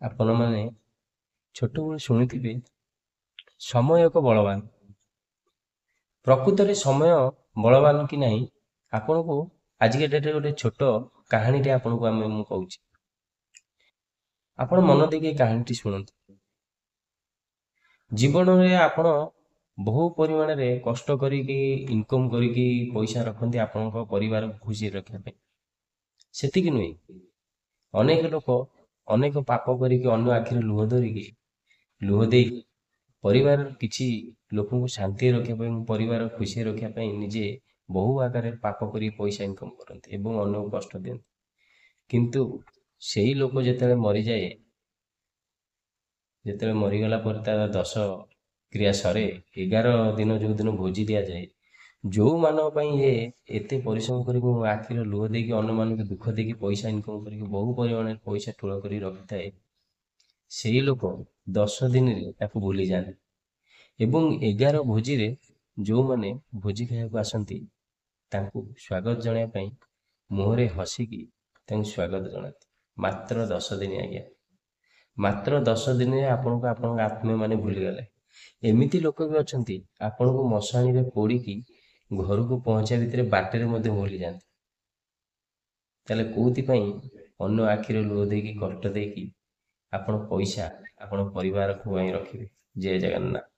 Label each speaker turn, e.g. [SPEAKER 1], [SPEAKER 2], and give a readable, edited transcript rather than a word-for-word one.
[SPEAKER 1] ଆପଣମାନେ ଛୋଟବେଳେ ଶୁଣିଥିବେ ସମୟ ଏକ ବଳବାନ। ପ୍ରକୃତରେ ସମୟ ବଳବାନ କି ନାହିଁ ଆପଣଙ୍କୁ ଆଜିକା ଡେଟ୍ରେ ଗୋଟେ ଛୋଟ କାହାଣୀଟେ ମୁଁ କହୁଛି। ଆପଣ ମନ ଦେଇକି ଏ କାହାଣୀଟି ଶୁଣନ୍ତୁ। ଜୀବନରେ ଆପଣ ବହୁ ପରିମାଣରେ କଷ୍ଟ କରିକି ଇନକମ୍ କରିକି ପଇସା ରଖନ୍ତି ଆପଣଙ୍କ ପରିବାରକୁ ଖୁସିରେ ରଖିବା ପାଇଁ। ସେତିକି ନୁହେଁ, ଅନେକ ଲୋକ ଅନେକ ପାପ କରିକି ଅନ୍ୟ ଆଖିରେ ଲୁହ ଦେଇକି ପରିବାରର କିଛି ଲୋକଙ୍କୁ ଶାନ୍ତିରେ ରଖିବା ପାଇଁ, ପରିବାର ଖୁସିରେ ରଖିବା ପାଇଁ ନିଜେ ବହୁ ଆକାରରେ ପାପ କରି ପଇସା ଇନକମ୍ କରନ୍ତି ଏବଂ ଅନ୍ୟକୁ କଷ୍ଟ ଦିଅନ୍ତି। କିନ୍ତୁ ସେଇ ଲୋକ ଯେତେବେଳେ ମରିଗଲା ପରେ ତାର 10 କ୍ରିୟା ସରେ, 11 ଦିନ ଯୋଉ ଦିନ ଭୋଜି ଦିଆଯାଏ, ଯୋଉମାନଙ୍କ ପାଇଁ ଏତେ ପରିଶ୍ରମ କରିକି ଆଖିର ଲୁହ ଦେଇକି ଅନ୍ୟମାନଙ୍କୁ ଦୁଃଖ ଦେଇକି ପଇସା ଇନକମ୍ କରିକି ବହୁ ପରିମାଣରେ ପଇସା ଠୁଳ କରି ରଖିଥାଏ, ସେଇ ଲୋକ 10 ଦିନରେ ତାକୁ ଭୁଲି ଯାଆନ୍ତି ଏବଂ 11 ଭୋଜିରେ ଯୋଉମାନେ ଭୋଜି ଖାଇବାକୁ ଆସନ୍ତି ତାଙ୍କୁ ସ୍ୱାଗତ ଜଣାଇବା ପାଇଁ ମୁହଁରେ ହସିକି ତାଙ୍କୁ ସ୍ୱାଗତ ଜଣାନ୍ତି। ମାତ୍ର 10 ଦିନ ଆଜ୍ଞା, ମାତ୍ର 10 ଦିନରେ ଆପଣଙ୍କୁ ଆପଣଙ୍କ ଆତ୍ମୀୟମାନେ ଭୁଲିଗଲେ। ଏମିତି ଲୋକ ବି ଅଛନ୍ତି ଆପଣଙ୍କୁ ମଶାଣିରେ ପୋଡ଼ିକି ଘରକୁ ପହଞ୍ଚିବା ଭିତରେ ବାଟରେ ମଧ୍ୟ ଭୁଲିଯାଆନ୍ତି। ତାହେଲେ କୋଉଥିପାଇଁ ଅନ୍ୟ ଆଖିରେ ଲୁହ ଦେଇକି କଷ୍ଟ ଦେଇକି ଆପଣ ପଇସା ଆପଣ ପରିବାରକୁ ପାଇଁ ରଖିବେ? ଜୟ ଜଗନ୍ନାଥ।